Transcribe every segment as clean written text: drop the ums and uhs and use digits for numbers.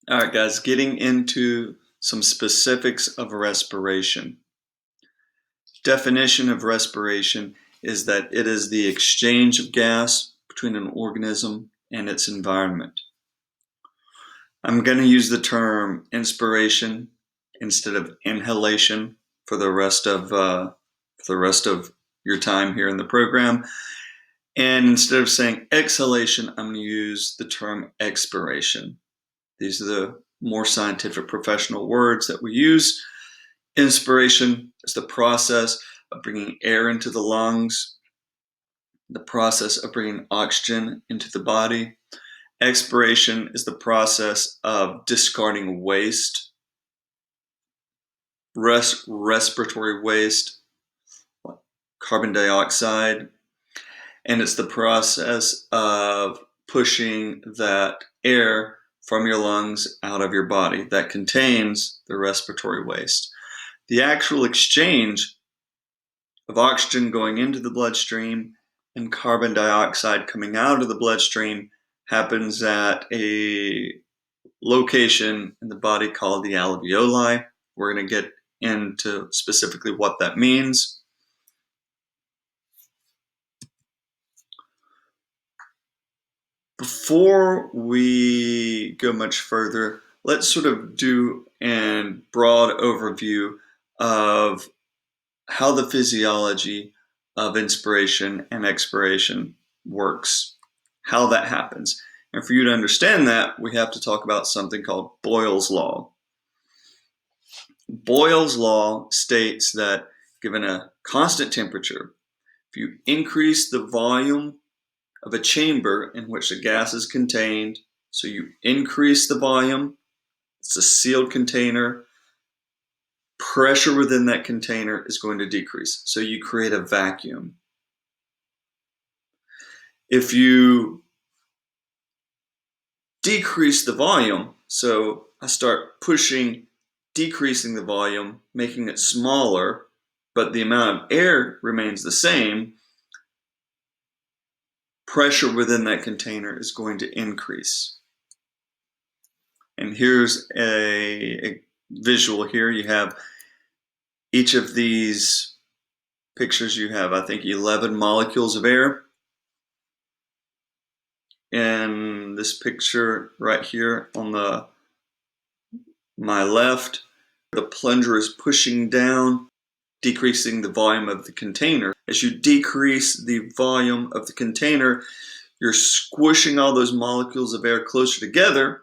All right, guys, getting into some specifics of respiration. Definition of respiration is that it is the exchange of gas between an organism and its environment. I'm going to use the term inspiration instead of inhalation for the rest of your time here in the program. And instead of saying exhalation, I'm going to use the term expiration. These are the more scientific professional words that we use. Inspiration is the process of bringing air into the lungs, the process of bringing oxygen into the body. Expiration is the process of discarding waste, respiratory waste, like carbon dioxide, and it's the process of pushing that air from your lungs out of your body that contains the respiratory waste. The actual exchange of oxygen going into the bloodstream and carbon dioxide coming out of the bloodstream happens at a location in the body called the alveoli. We're going to get into specifically what that means. Before we go much further, let's sort of do a broad overview of how the physiology of inspiration and expiration works, how that happens. And for you to understand that, we have to talk about something called Boyle's Law. Boyle's Law states that given a constant temperature, if you increase the volume of a chamber in which the gas is contained, so you increase the volume, it's a sealed container, pressure within that container is going to decrease. So you create a vacuum. If you decrease the volume, so I start decreasing the volume, making it smaller, but the amount of air remains the same, pressure within that container is going to increase. And here's a visual here. You have each of these pictures, you have, I think, 11 molecules of air. And this picture right here on my left, the plunger is pushing down, decreasing the volume of the container. As you decrease the volume of the container, you're squishing all those molecules of air closer together.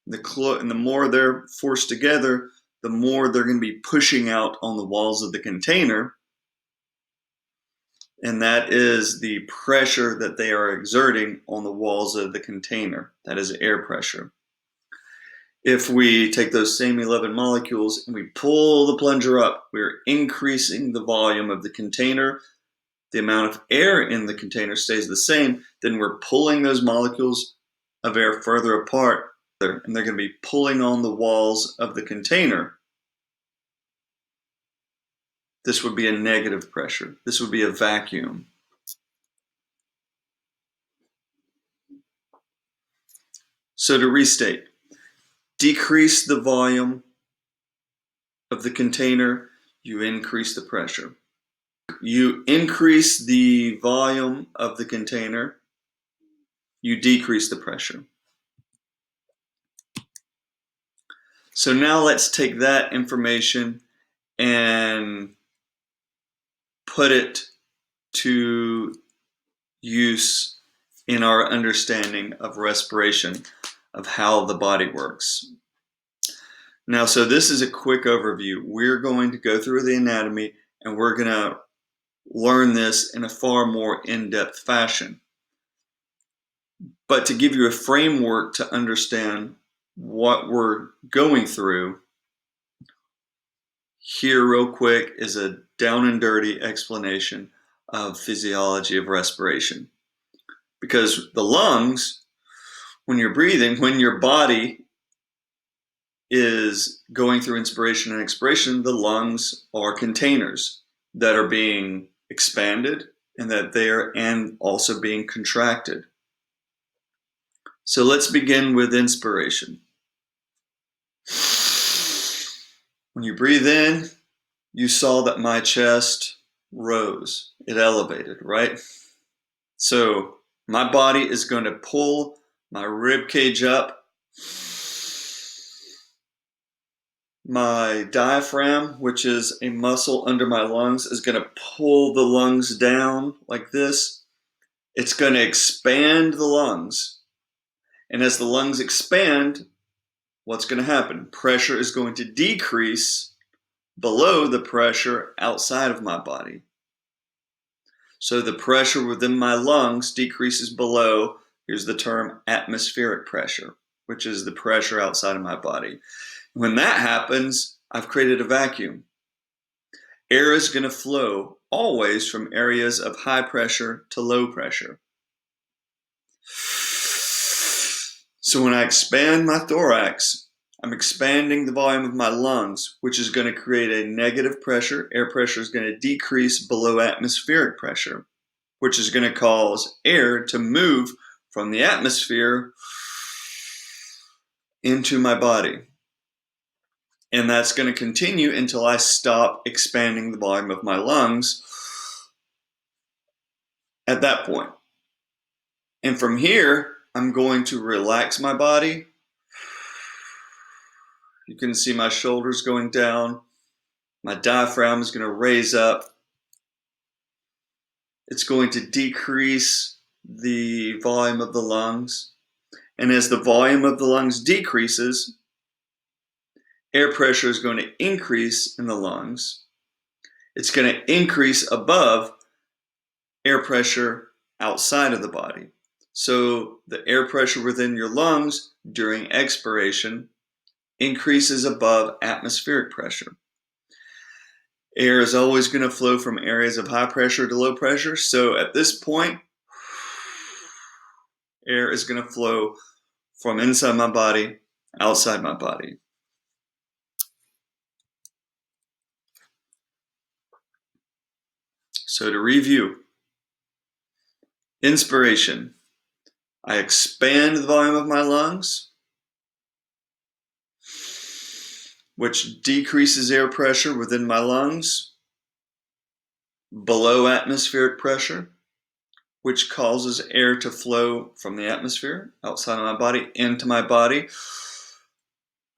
And the more they're forced together, the more they're going to be pushing out on the walls of the container. And that is the pressure that they are exerting on the walls of the container. That is air pressure. If we take those same 11 molecules and we pull the plunger up, we're increasing the volume of the container. The amount of air in the container stays the same. Then we're pulling those molecules of air further apart, and they're going to be pulling on the walls of the container. This would be a negative pressure. This would be a vacuum. So to restate, decrease the volume of the container, you increase the pressure. You increase the volume of the container, you decrease the pressure. So now let's take that information and put it to use in our understanding of respiration, of how the body works. Now, so this is a quick overview. We're going to go through the anatomy and we're going to learn this in a far more in-depth fashion. But to give you a framework to understand what we're going through, here real quick is a down and dirty explanation of physiology of respiration. Because the lungs, when you're breathing, when your body is going through inspiration and expiration, the lungs are containers that are being expanded and that they are and also being contracted. So let's begin with inspiration. When you breathe in, you saw that my chest rose. It elevated, right? So my body is going to pull my rib cage up. My diaphragm, which is a muscle under my lungs, is going to pull the lungs down like this. It's going to expand the lungs. And as the lungs expand, what's going to happen? Pressure is going to decrease below the pressure outside of my body. So the pressure within my lungs decreases below, here's the term, atmospheric pressure, which is the pressure outside of my body. When that happens, I've created a vacuum. Air is going to flow always from areas of high pressure to low pressure. So when I expand my thorax, I'm expanding the volume of my lungs, which is going to create a negative pressure. Air pressure is going to decrease below atmospheric pressure, which is going to cause air to move from the atmosphere into my body. And that's going to continue until I stop expanding the volume of my lungs at that point. And from here, I'm going to relax my body. You can see my shoulders going down. My diaphragm is going to raise up. It's going to decrease the volume of the lungs. And as the volume of the lungs decreases, air pressure is going to increase in the lungs. It's going to increase above air pressure outside of the body. So the air pressure within your lungs during expiration increases above atmospheric pressure. Air is always going to flow from areas of high pressure to low pressure. So at this point, air is going to flow from inside my body, outside my body. So to review, inspiration, I expand the volume of my lungs, which decreases air pressure within my lungs below atmospheric pressure, which causes air to flow from the atmosphere outside of my body into my body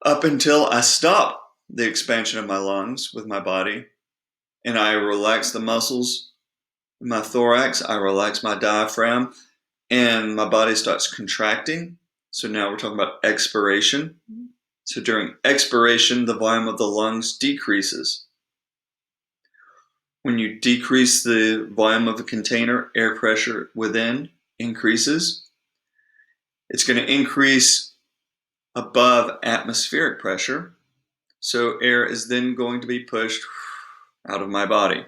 up until I stop the expansion of my lungs with my body and I relax the muscles in my thorax, I relax my diaphragm, and my body starts contracting. So now we're talking about expiration. So during expiration, the volume of the lungs decreases. When you decrease the volume of a container, air pressure within increases. It's going to increase above atmospheric pressure. So air is then going to be pushed out of my body.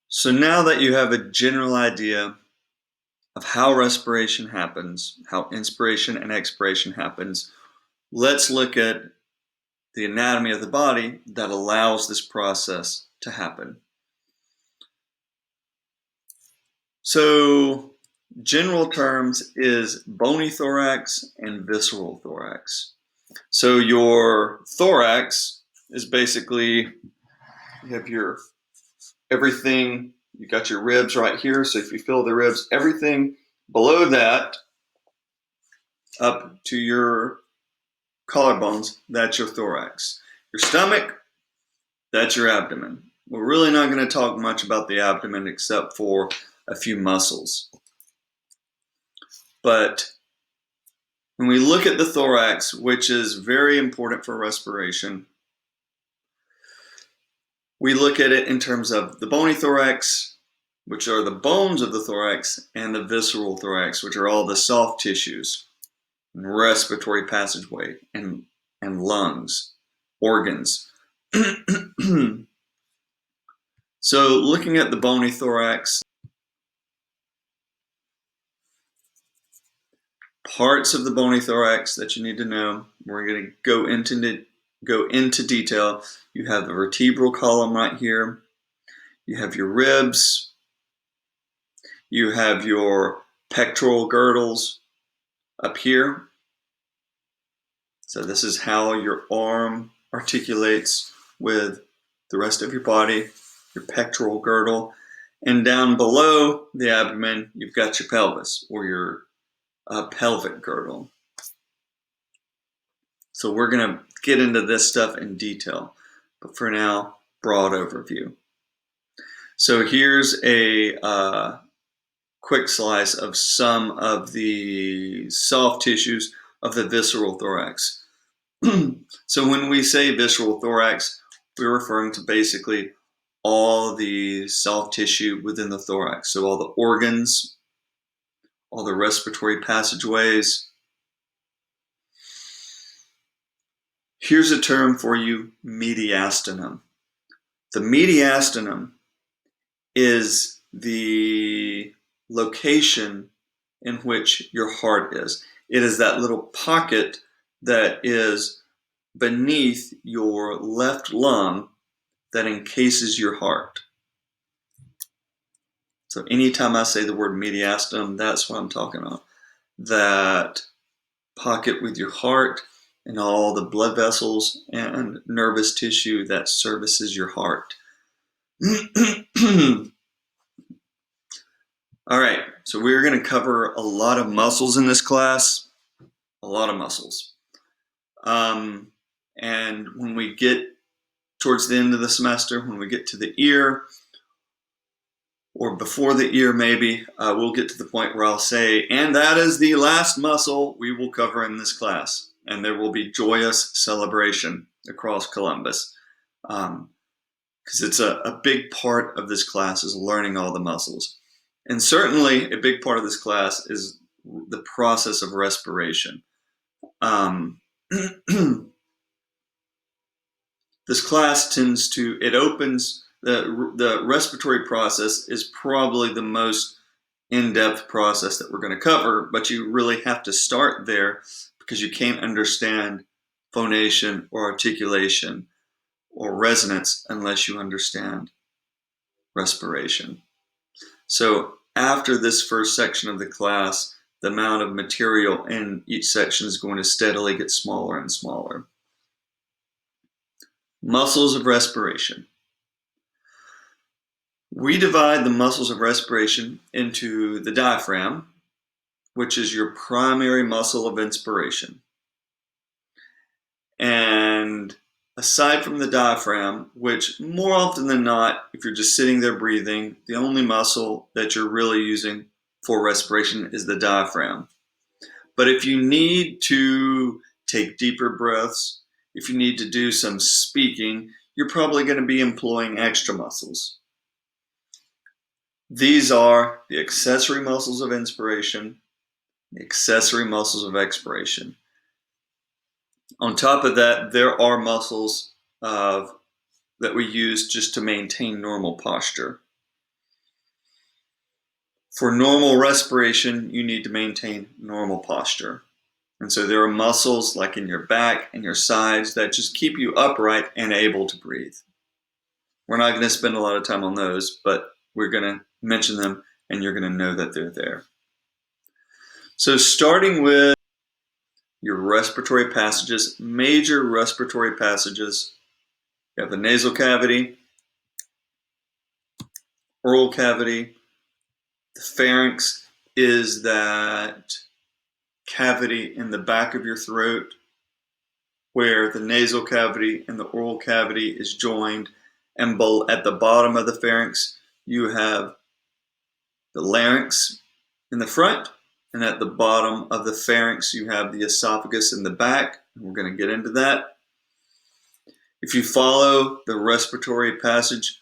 So now that you have a general idea of how respiration happens, how inspiration and expiration happens, let's look at the anatomy of the body that allows this process to happen. So general terms is bony thorax and visceral thorax. So your thorax is basically, you have your everything, you got your ribs right here. So if you feel the ribs, everything below that up to your collarbones, that's your thorax. Your stomach, that's your abdomen. We're really not going to talk much about the abdomen except for a few muscles. But when we look at the thorax, which is very important for respiration, we look at it in terms of the bony thorax, which are the bones of the thorax, and the visceral thorax, which are all the soft tissues, respiratory passageway, and lungs, organs. So looking at the bony thorax, parts of the bony thorax that you need to know, we're going to go into detail. You have the vertebral column right here. You have your ribs. You have your pectoral girdles up here. So this is how your arm articulates with the rest of your body, your pectoral girdle. And down below the abdomen, you've got your pelvis, or your pelvic girdle. So we're going to get into this stuff in detail. But for now, broad overview. So here's a quick slice of some of the soft tissues of the visceral thorax. So when we say visceral thorax, we're referring to basically all the soft tissue within the thorax. So all the organs, all the respiratory passageways. Here's a term for you, mediastinum. The mediastinum is the location in which your heart is. It is that little pocket that is beneath your left lung that encases your heart. So anytime I say the word mediastinum, that's what I'm talking about. That pocket with your heart and all the blood vessels and nervous tissue that services your heart. All right, so we're going to cover a lot of muscles in this class, a lot of muscles. And when we get towards the end of the semester, when we get to the ear, or before the ear maybe, we'll get to the point where I'll say, and that is the last muscle we will cover in this class. And there will be joyous celebration across Columbus. Because it's a big part of this class is learning all the muscles. And certainly a big part of this class is the process of respiration. This class it opens, the respiratory process is probably the most in-depth process that we're going to cover, but you really have to start there because you can't understand phonation or articulation or resonance unless you understand respiration. So after this first section of the class, the amount of material in each section is going to steadily get smaller and smaller. Muscles of respiration. We divide the muscles of respiration into the diaphragm, which is your primary muscle of inspiration. And aside from the diaphragm, which more often than not, if you're just sitting there breathing, the only muscle that you're really using for respiration is the diaphragm. But if you need to take deeper breaths, if you need to do some speaking, you're probably going to be employing extra muscles. These are the accessory muscles of inspiration, the accessory muscles of expiration. On top of that, there are muscles that we use just to maintain normal posture. For normal respiration, you need to maintain normal posture. And so there are muscles like in your back and your sides that just keep you upright and able to breathe. We're not going to spend a lot of time on those, but we're going to mention them and you're going to know that they're there. So starting with your respiratory passages, major respiratory passages, you have the nasal cavity, oral cavity. The pharynx is that cavity in the back of your throat where the nasal cavity and the oral cavity is joined, and at the bottom of the pharynx you have the larynx in the front, and at the bottom of the pharynx you have the esophagus in the back. We're going to get into that. If you follow the respiratory passage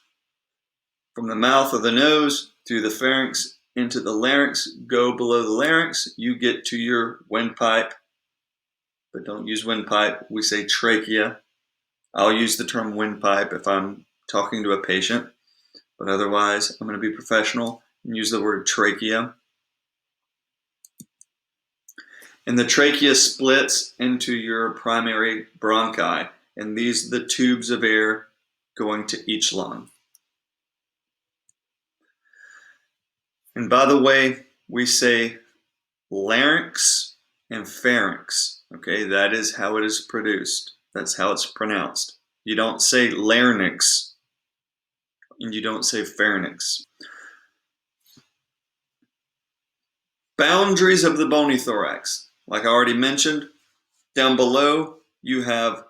from the mouth or the nose through the pharynx into the larynx, go below the larynx, you get to your windpipe. But don't use windpipe, we say trachea. I'll use the term windpipe if I'm talking to a patient, but otherwise I'm going to be professional and use the word trachea. And the trachea splits into your primary bronchi, and these are the tubes of air going to each lung. And by the way, we say larynx and pharynx Okay, that is how it is produced. That's how it's pronounced. You don't say larynx and you don't say pharynx. Boundaries of the bony thorax. Like I already mentioned, down below you have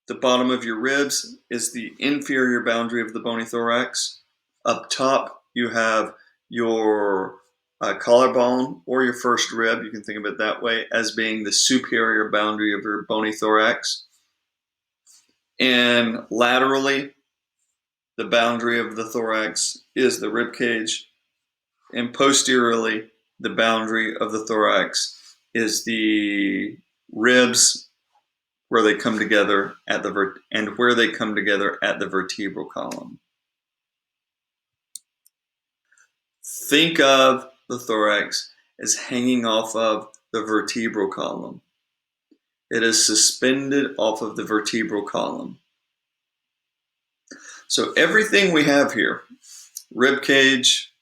the bottom of your ribs is the inferior boundary of the bony thorax. Up top you have your collarbone or your first rib, you can think of it that way, as being the superior boundary of your bony thorax. And laterally, the boundary of the thorax is the rib cage, and posteriorly, the boundary of the thorax is the ribs, where they come together at the where they come together at the vertebral column. Think of the thorax as hanging off of the vertebral column. It is suspended off of the vertebral column. So everything we have here, rib cage,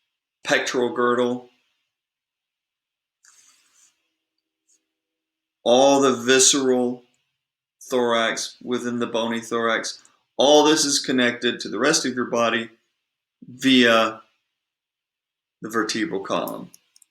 pectoral girdle, all the visceral thorax within the bony thorax, all this is connected to the rest of your body via the vertebral column.